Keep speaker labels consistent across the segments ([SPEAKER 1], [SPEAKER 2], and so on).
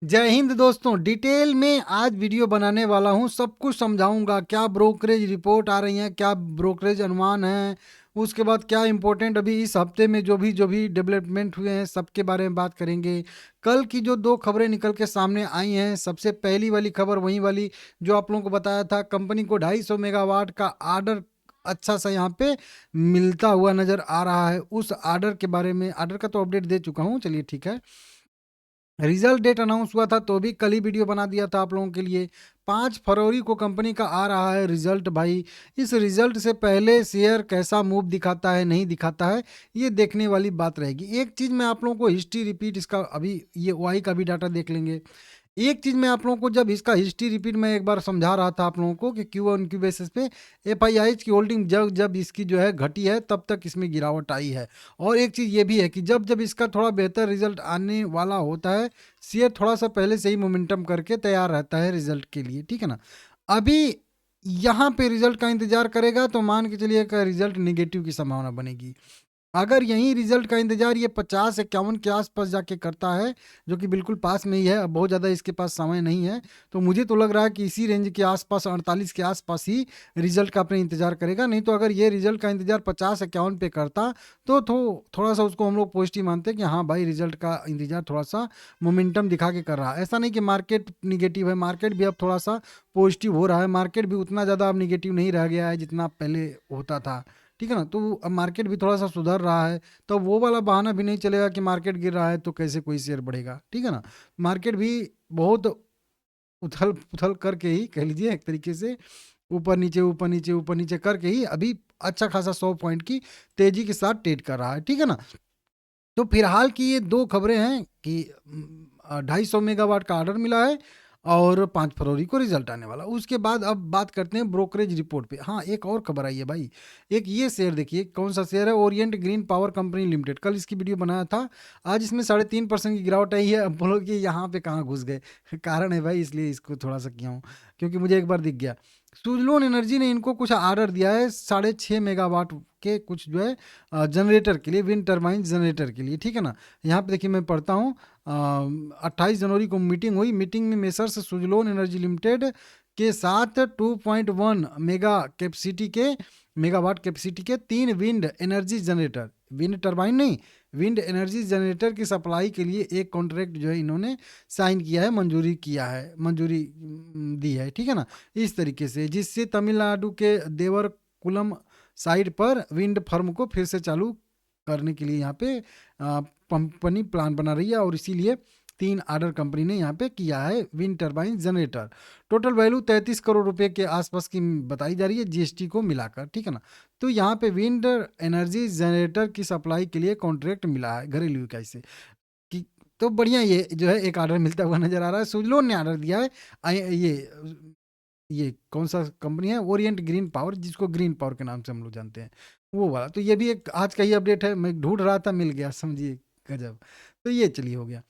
[SPEAKER 1] जय हिंद दोस्तों। डिटेल में आज वीडियो बनाने वाला हूँ, सब कुछ समझाऊंगा। क्या ब्रोकरेज रिपोर्ट आ रही हैं, क्या ब्रोकरेज अनुमान है, उसके बाद क्या इंपॉर्टेंट अभी इस हफ्ते में जो भी डेवलपमेंट हुए हैं सबके बारे में बात करेंगे। कल की जो दो खबरें निकल के सामने आई हैं, सबसे पहली वाली खबर वही वाली जो आप लोगों को बताया था, कंपनी को 250 मेगावाट का आर्डर अच्छा सा यहाँ पे मिलता हुआ नजर आ रहा है। उस आर्डर के बारे में, आर्डर का तो अपडेट दे चुका हूँ, चलिए ठीक है। रिजल्ट डेट अनाउंस हुआ था तो भी कल ही वीडियो बना दिया था आप लोगों के लिए। 5 फरवरी को कंपनी का आ रहा है रिजल्ट भाई। इस रिजल्ट से पहले शेयर कैसा मूव दिखाता है नहीं दिखाता है, ये देखने वाली बात रहेगी। एक चीज़ मैं आप लोगों को हिस्ट्री रिपीट इसका अभी ये वाई का भी डाटा देख लेंगे। एक चीज़ मैं आप लोगों को जब इसका हिस्ट्री रिपीट मैं एक बार समझा रहा था आप लोगों को कि क्यू ऑन क्यू बेसिस पे एफआईआईज की होल्डिंग जब जब इसकी जो है घटी है तब तक इसमें गिरावट आई है। और एक चीज़ ये भी है कि जब जब इसका थोड़ा बेहतर रिजल्ट आने वाला होता है, शेयर थोड़ा सा पहले से ही मोमेंटम करके तैयार रहता है रिजल्ट के लिए, ठीक है ना। अभी यहाँ पे रिजल्ट का इंतजार करेगा तो मान के चलिए का रिजल्ट निगेटिव की संभावना बनेगी। अगर यही रिजल्ट का इंतजार ये 50-51 के आसपास जाके करता है, जो कि बिल्कुल पास में ही है, अब बहुत ज़्यादा इसके पास समय नहीं है, तो मुझे तो लग रहा है कि इसी रेंज के आसपास 48 के आसपास ही रिजल्ट का अपने इंतजार करेगा। नहीं तो अगर ये रिजल्ट का इंतजार 50-51 पे करता तो थोड़ा सा उसको हम लोग पॉजिटिव मानते कि हाँ भाई रिजल्ट का इंतजार थोड़ा सा मोमेंटम दिखा के कर रहा है। ऐसा नहीं कि मार्केट निगेटिव है, मार्केट भी अब थोड़ा सा पॉजिटिव हो रहा है। मार्केट भी उतना ज़्यादा अब निगेटिव नहीं रह गया है जितना पहले होता था, ठीक है ना। तो अब मार्केट भी थोड़ा सा सुधर रहा है, तो वो वाला बहाना भी नहीं चलेगा कि मार्केट गिर रहा है तो कैसे कोई शेयर बढ़ेगा, ठीक है ना। मार्केट भी बहुत उथल पुथल करके ही कह लीजिए एक तरीके से, ऊपर नीचे ऊपर नीचे ऊपर नीचे करके ही अभी अच्छा खासा 100 पॉइंट की तेजी के साथ ट्रेड कर रहा है, ठीक है ना। तो फिलहाल की ये दो खबरें हैं कि 250 मेगावाट का ऑर्डर मिला है और 5 फरवरी को रिजल्ट आने वाला। उसके बाद अब बात करते हैं ब्रोकरेज रिपोर्ट पे। हाँ, एक और खबर आई है भाई। एक ये शेयर देखिए, कौन सा शेयर है, Orient green power company limited. कल इसकी वीडियो बनाया था, आज इसमें 3.5% की गिरावट आई है। अब बोलो कि यहाँ पे कहाँ घुस गए कारण है भाई, इसलिए इसको थोड़ा सा किया हूँ क्योंकि मुझे एक बार दिख गया। सुजलोन एनर्जी ने इनको कुछ ऑर्डर दिया है 6.5 मेगावाट के, कुछ जो है जनरेटर के लिए, विंड टर्बाइन जनरेटर के लिए, ठीक है ना। यहाँ पे देखिए मैं पढ़ता हूँ, 28 जनवरी को मीटिंग हुई। मीटिंग में मेसर्स सुजलोन एनर्जी लिमिटेड के साथ 2.1 मेगावाट कैपेसिटी के 3 wind energy generator, wind turbine नहीं, विंड एनर्जी जनरेटर की सप्लाई के लिए एक कॉन्ट्रैक्ट जो है इन्होंने साइन किया है, मंजूरी किया है, मंजूरी दी है, ठीक है ना। इस तरीके से जिससे तमिलनाडु के देवरकुलम साइड पर विंड फार्म को फिर से चालू करने के लिए यहाँ पे कंपनी प्लान बना रही है, और इसीलिए 3 ऑर्डर कंपनी ने यहाँ पे किया है wind turbine generator. Total value 33 crore रुपए के आसपास की बताई जा रही है जीएसटी को मिलाकर, ठीक है ना। तो यहाँ पे विंड एनर्जी जनरेटर की सप्लाई के लिए कॉन्ट्रैक्ट मिला है घरेलू इकाई से कि, तो बढ़िया ये जो है एक ऑर्डर मिलता हुआ नजर आ रहा है। सुजलोन ने ऑर्डर दिया है। ये कौन सा कंपनी है, ओरिएंट ग्रीन पावर, जिसको ग्रीन पावर के नाम से हम लोग जानते हैं, वो वाला। तो ये भी एक आज का ही अपडेट है, मैं ढूंढ रहा था मिल गया, समझिए गजब। तो ये चलिए हो गया।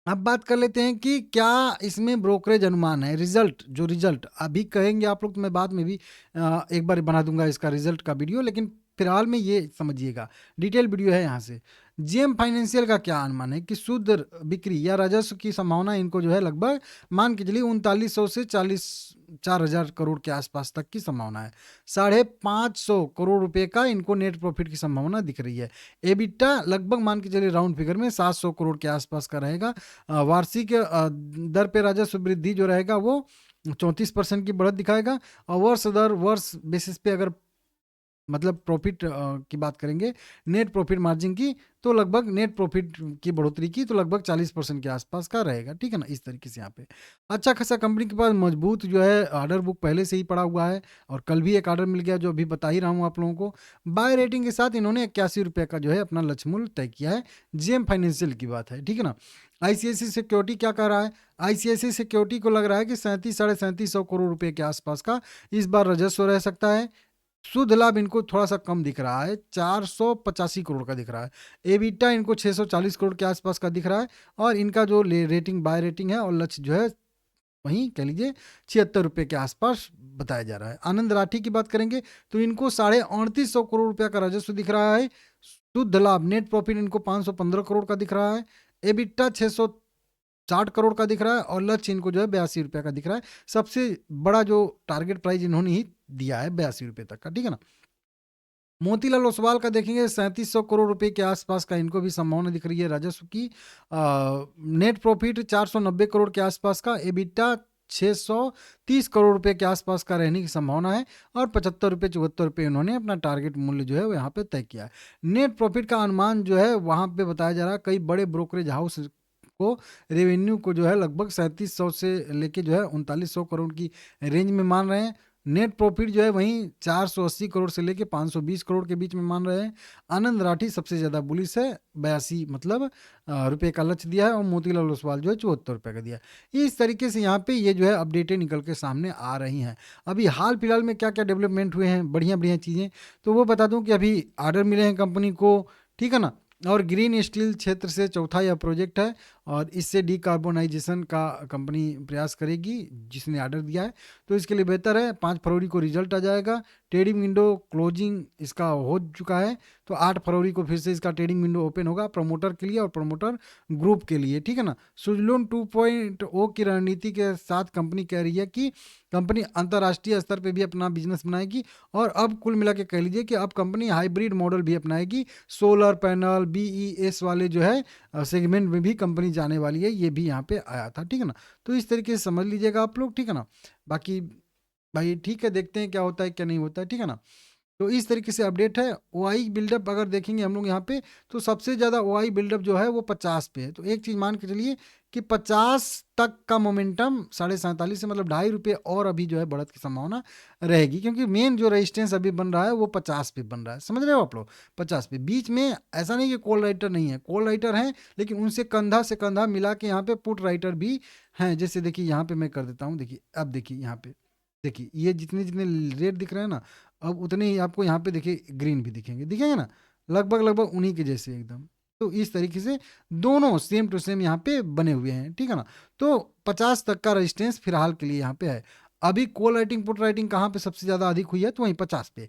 [SPEAKER 1] अब बात कर लेते हैं कि क्या इसमें ब्रोकरेज अनुमान है। रिजल्ट, जो रिजल्ट अभी कहेंगे आप लोग तो मैं बाद में भी एक बार बना दूंगा इसका रिजल्ट का वीडियो, लेकिन फिलहाल में ये समझिएगा, डिटेल वीडियो है यहाँ से। जेम फाइनेंशियल का क्या अनुमान है कि शुद्ध बिक्री या राजस्व की संभावना इनको जो है लगभग मान के चलिए 3900 से 4,000 करोड़ के आसपास तक की संभावना है। 550 करोड़ रुपए का इनको नेट प्रॉफिट की संभावना दिख रही है। एबिटा लगभग मान के चलिए राउंड फिगर में 700 करोड़ के आसपास का रहेगा। वार्षिक दर पे राजस्व वृद्धि जो रहेगा वो 34% की बढ़त दिखाएगा। और वर्ष दर वर्ष बेसिस पे अगर मतलब प्रॉफिट की बात करेंगे, नेट प्रॉफिट मार्जिन की, तो लगभग नेट प्रॉफिट की बढ़ोतरी की तो लगभग 40% के आसपास का रहेगा, ठीक है ना। इस तरीके से यहाँ पे अच्छा खासा कंपनी के पास मजबूत जो है ऑर्डर बुक पहले से ही पड़ा हुआ है, और कल भी एक ऑर्डर मिल गया जो अभी बता ही रहा हूँ आप लोगों को। बाय रेटिंग के साथ इन्होंने 81 रुपये का जो है अपना लक्ष्य मूल्य तय किया है। जेम फाइनेंशियल की बात है, ठीक है ना। आईसीआईसी सिक्योरिटी क्या कर रहा है, आईसीआईसी सिक्योरिटी को लग रहा है कि 37-37.5 करोड़ रुपए के आसपास का इस बार राजस्व रह सकता है। शुद्ध लाभ इनको थोड़ा सा कम दिख रहा है, 485 करोड़ का दिख रहा है। एबिटा इनको 640 करोड़ के आसपास का दिख रहा है, और इनका जो रेटिंग बाय रेटिंग है और लक्ष्य जो है वहीं कह लीजिए 76 रुपये के आसपास बताया जा रहा है। आनंद राठी की बात करेंगे तो इनको 38,500 करोड़ रुपया का राजस्व दिख रहा है। शुद्ध लाभ नेट प्रॉफिट इनको 515 करोड़ का दिख रहा है। एबिटा 60 करोड़ का दिख रहा है और लक्ष्य इनको जो है 82 रुपये का दिख रहा है। सबसे बड़ा जो टारगेट प्राइस इन्होंने ही दिया है 82 रुपये तक का, ठीक है ना। मोतीलाल ओसवाल का देखेंगे 3700 करोड़ रुपए के आसपास का इनको भी संभावना दिख रही है राजस्व की। नेट प्रॉफिट 490 करोड़ के आसपास का, एबिटा 630 करोड़ रुपए के आसपास का रहने की संभावना है और 75 रुपये उन्होंने अपना टारगेट मूल्य जो है वो यहाँ पे तय किया है। नेट प्रॉफिट का अनुमान जो है वहाँ पे बताया जा रहा है, कई बड़े ब्रोकरेज हाउस को रेवेन्यू को जो है लगभग 3700 से लेके जो है 3900 करोड़ की रेंज में मान रहे हैं। नेट प्रॉफिट जो है वहीं 480 करोड़ से लेके 520 करोड़ के बीच में मान रहे हैं। आनंद राठी सबसे ज़्यादा बुलिश है, 82 मतलब रुपये का लक्ष्य दिया है और मोतीलाल ओसवाल जो है 74 रुपये का दिया है। इस तरीके से यहाँ पे ये जो है अपडेटें निकल के सामने आ रही हैं। अभी हाल फिलहाल में क्या क्या डेवलपमेंट हुए हैं, बढ़िया बढ़िया चीज़ें, तो वो बता दूँ कि अभी ऑर्डर मिले हैं कंपनी को, ठीक है ना। और ग्रीन स्टील क्षेत्र से चौथा यह प्रोजेक्ट है और इससे डीकार्बोनाइजेशन का कंपनी प्रयास करेगी जिसने ऑर्डर दिया है, तो इसके लिए बेहतर है 5 फरवरी को रिजल्ट आ जाएगा। ट्रेडिंग विंडो क्लोजिंग इसका हो चुका है, तो 8 फरवरी को फिर से इसका ट्रेडिंग विंडो ओपन होगा प्रमोटर के लिए और प्रमोटर ग्रुप के लिए, ठीक है ना। सुजलोन 2.0 की रणनीति के साथ कंपनी कह रही है कि कंपनी अंतर्राष्ट्रीय स्तर पे भी अपना बिजनेस बनाएगी और अब कुल मिला के कह लीजिए कि अब कंपनी हाइब्रिड मॉडल भी अपनाएगी। सोलर पैनल BES वाले जो है सेगमेंट में भी कंपनी जाने वाली है, ये भी यहाँ पे आया था, ठीक है ना। तो इस तरीके से समझ लीजिएगा आप लोग, ठीक है ना। बाकी भाई ठीक है, देखते हैं क्या होता है क्या नहीं होता है, ठीक है ना। तो इस तरीके से अपडेट है। OI बिल्डअप अगर देखेंगे हम लोग यहाँ पे, तो सबसे ज़्यादा OI बिल्डअप जो है वो 50 पे है। तो एक चीज़ मान के चलिए कि 50 तक का मोमेंटम 47.5 से मतलब ₹2.5 और अभी जो है बढ़त की संभावना रहेगी, क्योंकि मेन जो रेजिस्टेंस अभी बन रहा है वो 50 पे बन रहा है, समझ रहे हो आप लोग। 50 पे बीच में ऐसा नहीं कि कॉल राइटर नहीं है, कॉल राइटर हैं, लेकिन उनसे कंधा से कंधा मिला के यहाँ पे पुट राइटर भी हैं। जैसे देखिए यहाँ पे मैं कर देता हूँ, देखिए अब देखिए यहाँ पे, देखिए ये जितने जितने रेट दिख रहे हैं ना, अब उतने ही आपको यहाँ पे देखिए ग्रीन भी दिखेंगे ना, लगभग लगभग उन्हीं के जैसे एकदम। तो इस तरीके से दोनों सेम टू सेम यहाँ पे बने हुए हैं, ठीक है ना। तो 50 तक का रेजिस्टेंस फिलहाल के लिए यहाँ पे है। अभी कॉल राइटिंग पुट राइटिंग कहाँ पे सबसे ज़्यादा अधिक हुई है, तो वहीं 50 पे।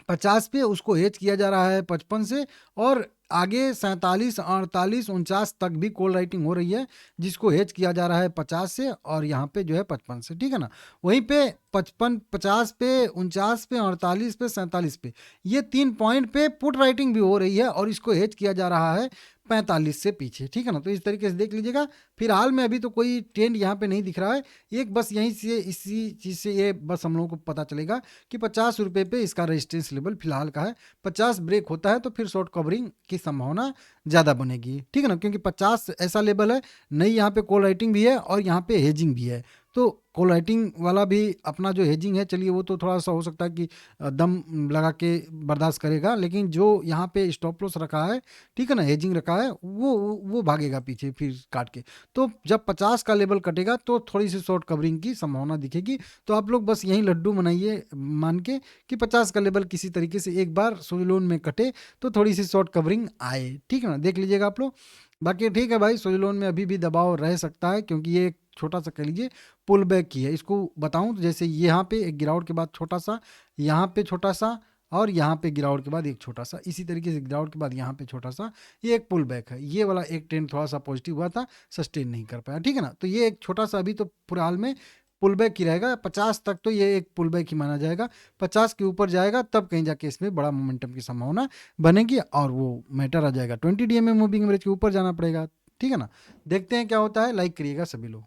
[SPEAKER 1] 50 पे उसको हेज किया जा रहा है 55 से, और आगे 47, 48, 49 तक भी कॉल राइटिंग हो रही है जिसको हेज किया जा रहा है 50 से, और यहाँ पे जो है 55 से, ठीक है ना। वहीं पे 55, 50 पे, 49 पे, 48 पे, 47 पे, ये 3 पॉइंट पे पुट राइटिंग भी हो रही है और इसको हेज किया जा रहा है 45 से पीछे, ठीक है ना। तो इस तरीके से देख लीजिएगा। फिलहाल में अभी तो कोई ट्रेंड यहाँ पे नहीं दिख रहा है। एक बस यहीं से इसी चीज़ से ये बस हम लोगों को पता चलेगा कि 50 रुपये पे इसका रेजिस्टेंस लेवल फिलहाल का है। 50 ब्रेक होता है तो फिर शॉर्ट कवरिंग की संभावना ज़्यादा बनेगी, ठीक है ना, क्योंकि 50 ऐसा लेवल है, नई यहाँ पे कॉल राइटिंग भी है और यहाँ पे हेजिंग भी है। तो कॉल राइटिंग वाला भी अपना जो हेजिंग है, चलिए वो तो थोड़ा सा हो सकता है कि दम लगा के बर्दाश्त करेगा, लेकिन जो यहाँ पे स्टॉप लॉस रखा है, ठीक है ना, हेजिंग रखा है, वो भागेगा पीछे फिर काट के। तो जब 50 का लेवल कटेगा तो थोड़ी सी शॉर्ट कवरिंग की संभावना दिखेगी। तो आप लोग बस यहीं लड्डू बनाइए मान के कि 50 का लेवल किसी तरीके से एक बार सोजलोन में कटे तो थोड़ी सी शॉर्ट कवरिंग आए, ठीक है ना, देख लीजिएगा आप लोग। बाकी ठीक है भाई, सोजलोन में अभी भी दबाव रह सकता है क्योंकि ये एक छोटा सा कह लीजिए पुल बैक की है। इसको बताऊं तो जैसे यहाँ पे एक गिरावट के बाद छोटा सा, यहाँ पे छोटा सा, और यहाँ पे गिरावट के बाद एक छोटा सा, इसी तरीके से गिरावट के बाद यहाँ पे छोटा सा, ये एक पुल बैक है। ये वाला एक ट्रेंड थोड़ा सा पॉजिटिव हुआ था, सस्टेन नहीं कर पाया, ठीक है ना। तो ये एक छोटा सा अभी तो पूरे हाल में पुल बैक ही रहेगा। 50 तक तो ये एक पुल बैक ही माना जाएगा, 50 के ऊपर जाएगा तब कहीं जाके इसमें बड़ा मोमेंटम की संभावना बनेगी और वो मैटर आ जाएगा। 20 DMA मूविंग एवरेज के ऊपर जाना पड़ेगा, ठीक है ना। देखते हैं क्या होता है, लाइक करिएगा सभी लोग।